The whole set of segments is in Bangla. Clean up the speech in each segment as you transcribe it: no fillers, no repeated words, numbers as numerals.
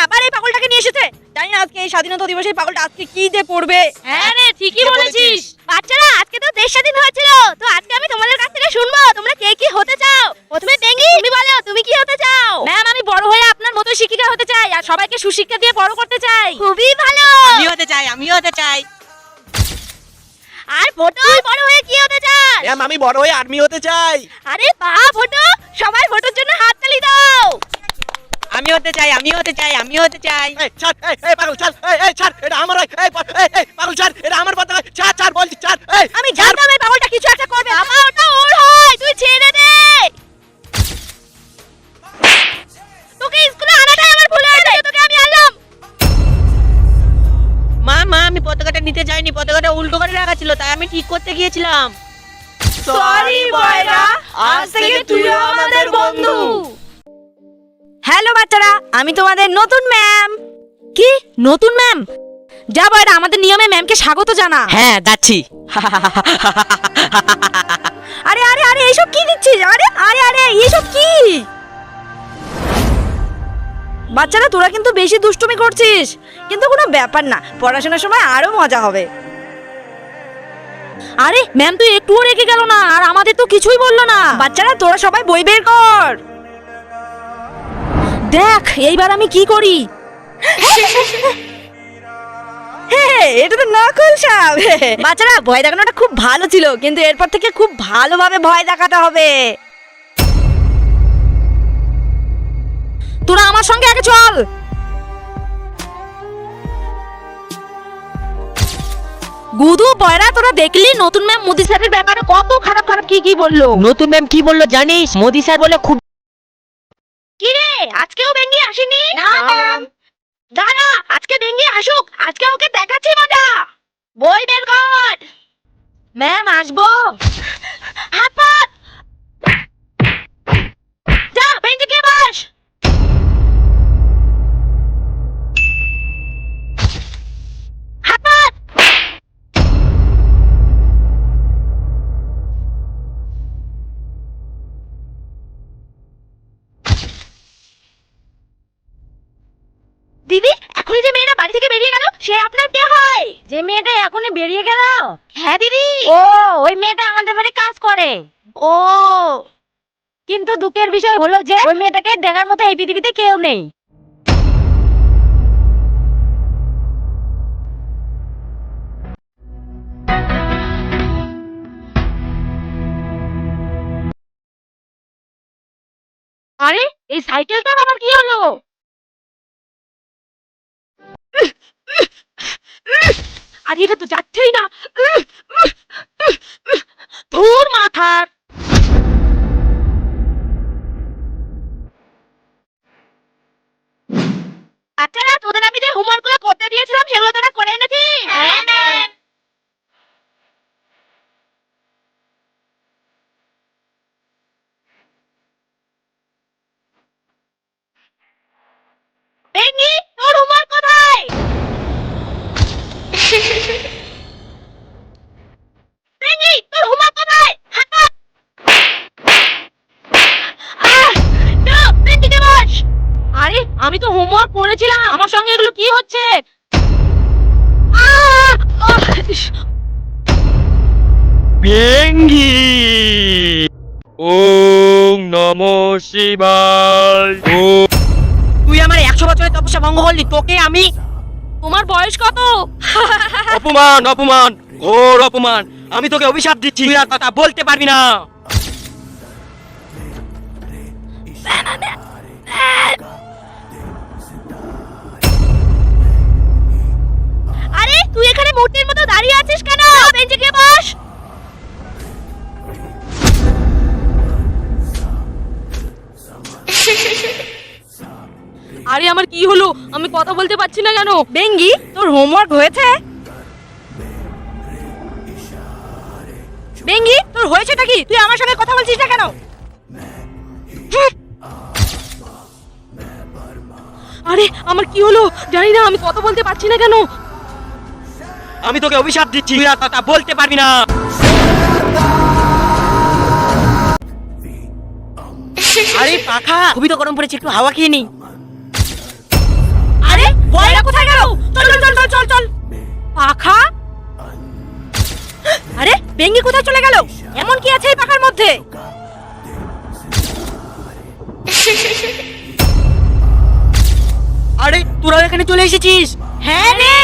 আবার এই পাগলটাকে নিয়ে এসেছে। জানি না আজকে এই স্বাধীনতা দিবসে এই পাগলটা আজকে কি যে পড়বে। হ্যাঁ রে, ঠিকই বলেছিস। বাচ্চারা, আজকে তো দেশ স্বাধীন হয়েছিল, তো আজকে আমি তোমাদের কাছ থেকে শুনবো তোমরা কে কি হতে চাও। প্রথমে বেঙ্গি, তুমি বলো তুমি কি হতে চাও? ম্যাম, আমি বড় হয়ে আপনার মতো শিক্ষিকা হতে চাই আর সবাইকে সুশিক্ষা দিয়ে বড় করতে চাই। খুবই ভালো। আমিও হতে চাই। আর ফটো বড় হয়ে কি হতে চাস? ম্যাম আমি বড় হয়ে আর্মি হতে চাই। আরে বাহ ফটো, সবাই ফটোর জন্য হাততালি দাও। আমি হতে চাই। এই ছাড়, এই পাগল ছাড়, এই ছাড়, এটা আমার, এই পাগল ছাড়, এটা আমার পতাকা, ছাড় বলছি ছাড়। আমি জানতাম এই পাগলটা কিছু একটা করবে। বাবা ওটা ওর হয়, তুই ছেড়ে দে। তোকে স্কুলে আনাটাই আমার ভুল হয়ে গেছে, তোকে আমি আনলাম। মা আমি পতাকাটা নিতে যাইনি, পতাকাটা উল্টো করে রাখা ছিল, তাই আমি ঠিক করতে গিয়েছিলাম। সরি বয়রা, আজ থেকে তুইও আমাদের বন্ধু। হ্যালো বাচ্চারা, আমি তোমাদের নতুন ম্যাম। কি নতুন ম্যাম? যা বয়রা, আমাদের নিয়মে ম্যামকে স্বাগত জানা। হ্যাঁ যাচ্ছি। আরে আরে আরে এইসব কি দিচ্ছিস? আরে আরে আরে এইসব কি? বাচ্চারা, তোরা কিন্তু বেশি দুষ্টুমি করছিস, কিন্তু কোনো ব্যাপার না, পড়াশোনার সময় আরো মজা হবে। আরে ম্যাম তুই একটুও রেখে গেল না, আর আমাদের তো কিছুই বললো না। বাচ্চারা, তোরা সবাই বই বের কর। দেখ এইবার আমি কি করি। এটা তো নকল সাপ। বাচ্চারা, ভয় দেখানোটা খুব ভালো ছিল, কিন্তু এরপর থেকে খুব ভালোভাবে ভয় দেখাতে হবে। তোরা আমার সঙ্গে আগে চল। গুদু বয়রা, তোরা দেখলি নতুন ম্যাম মোদি স্যারের ব্যাপারে কত খারাপ খারাপ কি বললো। নতুন ম্যাম কি বললো জানিস? মোদি স্যার বলে খুব। কি রে, আজকেও বেঙ্গি আসেনি? না ম্যাম। দাঁড়া, আজকে বেঙ্গি আসুক, আজকে ওকে দেখাচ্ছি মজা। বই বের কর। ম্যাম আসবো। হাত পাত। যা বেঞ্চে গিয়ে বস। হাত পাত। দিদি, এখনই যে মেয়েটা বাড়ি থেকে বেরিয়ে গেল, সে আপনার কে হয়? যে মেয়েটা এখনই বেরিয়ে গেল? হ্যাঁ দিদি। ও, ওই মেয়েটা আমাদের বাড়ি কাজ করে। ও, কিন্তু দুঃখের বিষয় হলো যে ওই মেয়েটাকে দেখার মতো এই পৃথিবীতে কেউ নেই। আরে এই সাইকেলটার আবার কি হলো? আর এটা তো যাচ্ছেই না। তোর মাথার। বাচ্চারা, তোদের আমি যে হোমওয়ার্ক গুলো করতে দিয়েছিলাম সেগুলো তোরা করে এনেছিস? হ্যাঁ ম্যাম। বেঙ্গি, তোর হোমওয়ার্ক কোথায়? বেঙ্গি, তোর হোমওয়ার্ক কোথায়? হাত পা। না, বেঞ্চিতে বস। আরে আমি তো হোমওয়ার্ক করেছিলাম, আমার সঙ্গে এগুলো কি হচ্ছে? বেঙ্গি ওম নমঃ শিবায়। তুই আমার 100 বছরের তপস্যা ভঙ্গ করলি, তোকে আমি। তোমার বয়স কত? অপমান অপমান, ঘোর অপমান। আমি তোকে অভিশাপ দিচ্ছি, তুই আর কথা বলতে পারবি না। আরে তুই এখানে মূর্তির মতো দাঁড়িয়ে আছিস কেন? বেঞ্চে গিয়ে বস। আরে আমার কি হলো? আমি কথা বলতে পারছি না কেন? বেঙ্গি, তোর হোমওয়ার্ক হয়েছে? বেঙ্গি, তোর হয়েছেটা কি? তুই আমার সঙ্গে কথা বলছিস না কেন? আরে আমার কি হলো জানি না, আমি কথা বলতে পারছি না কেন? আমি তোকে অভিশাপ দিচ্ছি, তুই আর কথা বলতে পারবি না। আরে পাখা, খুবই তো গরম পড়েছে, একটু হাওয়া খেয়ে নি। বয়রা কোথায় গেল? চল চল চল চল চল চল। পাখা? আরে বেঙ্গি কোথায় চলে গেল? এমন কি আছে এই পাখার মধ্যে? আরে তোরা এখানে চলে এসেছিস? হ্যাঁ রে।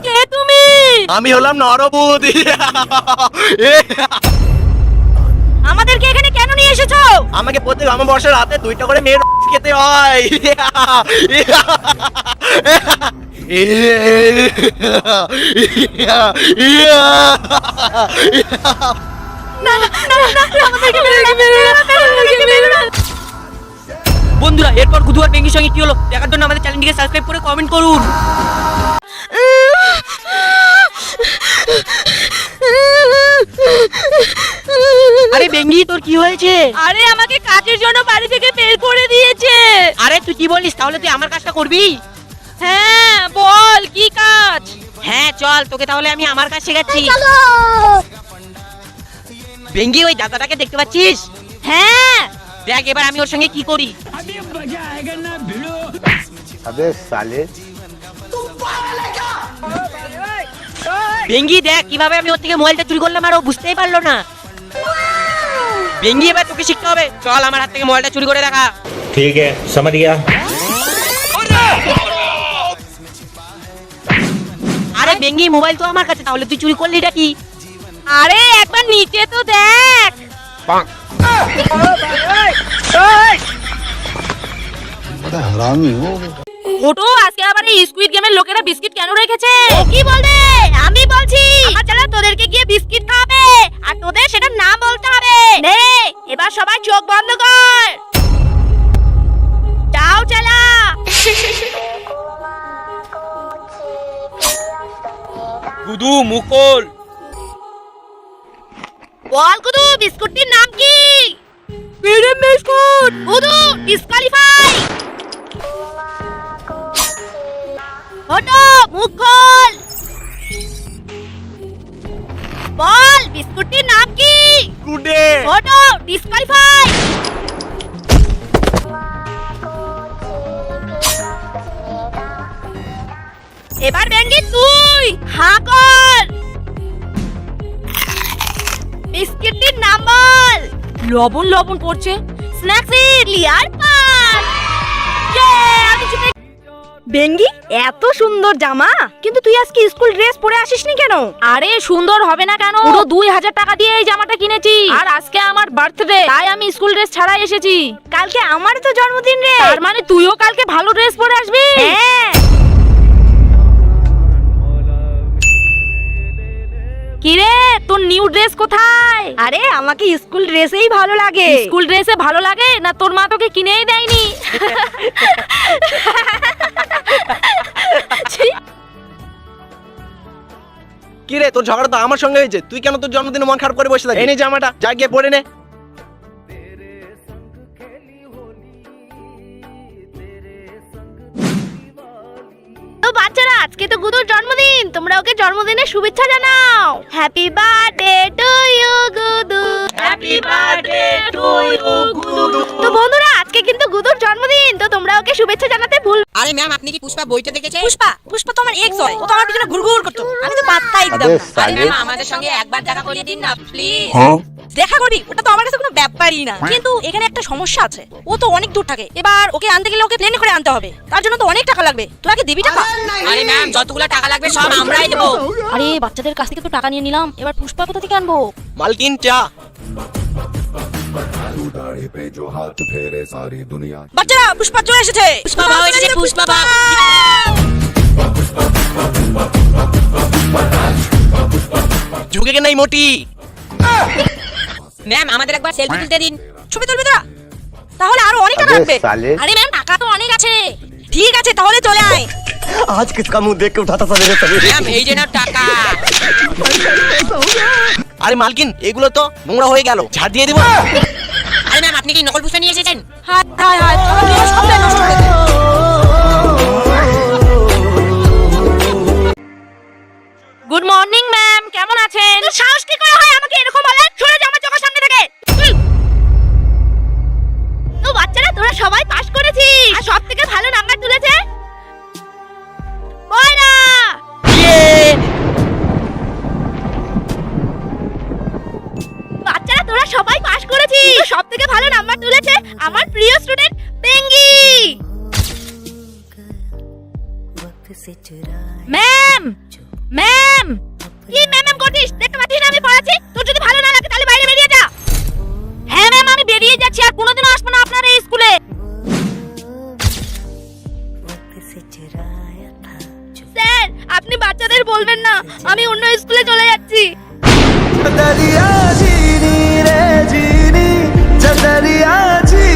কে তুমি? আমি হলাম নরবুদ। আমাদেরকে এখানে কেন নিয়ে এসেছো? আমাকে প্রত্যেক অমাবস্যার রাতে 2টা করে মেয়ের খেতে হয়। না না না না, আমাদেরকে মেরো না, মেরো না, আমাদেরকে মেরো না। বন্ধুরা এরপর গুদু আর বেঙ্গির সঙ্গে কি হলো দেখার জন্য আমাদের চ্যানেলটিকে সাবস্ক্রাইব করে কমেন্ট করুন। আরে বেঙ্গি তোর কি হয়েছে? আরে আমাকে কাজের জন্য বাড়ি থেকে বের করে দিয়েছে। আরে তুই কি বলিস? তাহলে তুই আমার কাজটা করবি? হ্যাঁ বল কি কাজ? হ্যাঁ চল তোকে তাহলে আমি আমার কাজ শেখাচ্ছি। বেঙ্গি ওই দাদাটাকে দেখতে পাচ্ছিস? হ্যাঁ দেখ এবার আমি ওর সঙ্গে কি করি। अबे साले বেঙ্গি দেখ কিভাবে আমি ওর থেকে মোবাইলটা চুরি করলাম আর ও বুঝতেই পারলো না। বেঙ্গি এবার তোকে শিখতে হবে, চল আমার হাত থেকে মোবাইলটা চুরি করে দেখা। ठीक है समझ गया আরে বেঙ্গি মোবাইল তো আমার কাছে, তাহলে তুই চুরি করলি এটা কি? আরে একবার নিচে তো দেখ। बड़ा हरामी हो ওটো আজকে আবার এই স্কুইড গেমের লোকেরা বিস্কিট কেন রেখেছে? কি বলবে? আমি বলছি আমার ছেলে তোদেরকে গিয়ে বিস্কিট খাওয়াবে আর তোদের সেটার নাম বলতে হবে। নে এবার সবাই চোখ বন্ধ কর। যাও চালা। গুদু মুকল। বল গুদু বিস্কুটটির নাম কি? PDM biscuit. গুদু ডিসকোয়ালিফাই। ওটো মুখ খোল। বল বিস্কুটটির নাম কি? গুডে। ওটো ডিসকোয়ালিফাই। এবার বেঙ্গি তুই হাঁ কর। বিস্কিটটির নাম বল। লবণ লবণ পড়ছে। স্ন্যাক্সি লিয়ার পান। আমি জিতে। বেঙ্গি এত সুন্দর জামা, কিন্তু তুই আজকে স্কুল ড্রেস পরে আসিসনি কেন? আরে সুন্দর হবে না কেন? পুরো 2000 টাকা দিয়ে এই জামাটা কিনেছি আর আজকে আমার বার্থডে, তাই আমি স্কুল ড্রেস ছাড়াই এসেছি। কালকে আমার তো জন্মদিন রে। তার মানে তুইও কালকে ভালো ড্রেস পরে আসবি? হ্যাঁ। কিরে তোর নিউ ড্রেস কোথায়? আরে আমাকে স্কুল ড্রেসেই ভালো লাগে। স্কুল ড্রেসে ভালো লাগে না তোর মা তোকে কিনেই দেয়নি? কি রে তোর ঝগড়া তো আমার সঙ্গে হয়েছে, তুই কেন তোর জন্মদিনে মন খারাপ করে বসে থাকিস? এই নে জামাটা, যা গিয়ে পরে নে। তো বাচ্চারা আজকে তো গুদুর জন্মদিন, তোমরা ওকে জন্মদিনের শুভেচ্ছা জানাও। Happy birthday to you Gudu. Happy birthday to you Gudu. তো বন্ধুরা আজকে কিন্তু গুদুর জন্মদিন, তো তোমরা ওকে শুভেচ্ছা জানাতে ভুল। আরে ম্যাম আপনি কি পুষ্পা বইটা দেখেছেন? পুষ্পা পুষ্পা তো আমার এক্স হয়, ও তো আমার পিছনে ঘুরঘুর করতো, আমি তো পাত্তাই দিতাম अबे না। আরে साले ম্যাম আমাদের সঙ্গে একবার দেখা করিয়ে দিন না প্লিজ। দেখা করি ওটা তো আমার কাছে কোনো ব্যাপারই না, কিন্তু এখানে একটা সমস্যা আছে, ও তো অনেক দূর থাকে, এবার ওকে আনতে গেলে ওকে প্লেনে করে আনতে হবে, তার জন্য তো অনেক টাকা লাগবে। তোরা কি দিবি টাকা? আরে ম্যাম যতগুলো টাকা লাগবে সব আমরাই দেবো। আরে বাচ্চাদের কাছ থেকে তো টাকা নিয়ে নিলাম, এবার পুষ্পা কোথা থেকে আনবো? মালকিন চা। दाढ़ी पे जो हाथ फेरे सारी दुनिया বাচ্চারা পুষ্পা চলে এসেছে। পুষ্পা বাবা এসেছে, পুষ্পা বাবা। ঝুঁকে কে নাই মোটি। ম্যাম আমাদের একবার সেলফি তুলতে দিন। ছবি তুলবি তোরা? তাহলে আরো অনেক টাকা अबे লাগবে। साले আরে ম্যাম টাকা তো অনেক আছে। ঠিক আছে তাহলে চলে আয়। आज किसका मुंह देख के उठाता सवेरे सवेरे ম্যাম এই যে নাও টাকা। আরে মালকিন এগুলো তো নোংরা হয়ে গেল, ঝাড় দিয়ে দিব। আরে ম্যাম আপনি কি নকল পুষ্পা নিয়ে এসেছেন? হায় হায় হায়, আমার পুরো সবটাই নষ্ট করে দিল। গুড মর্নিং ম্যাম, কেমন আছেন? সাহস কি করে হয় আমাকে এরকম বলেন? সরে যাও আমার চোখের সামনে থেকে। আমার প্রিয় স্টুডেন্ট বেঙ্গি। ম্যাম ম্যাম কি ম্যাম করছিস? দেখতে পাচ্ছিস না আমি পড়াচ্ছি? তোর যদি ভালো না লাগে তাহলে বাইরে বেরিয়ে যা। হ্যাঁ ম্যাম, আমি বেরিয়ে যাচ্ছি, আর কোনোদিনও আসবো না আপনার এই স্কুলে। স্যার, আপনি বাচ্চাদের বলবেন না আমি অন্য স্কুলে চলে যাচ্ছি। दरिया जीनी रे जीनी दरिया जी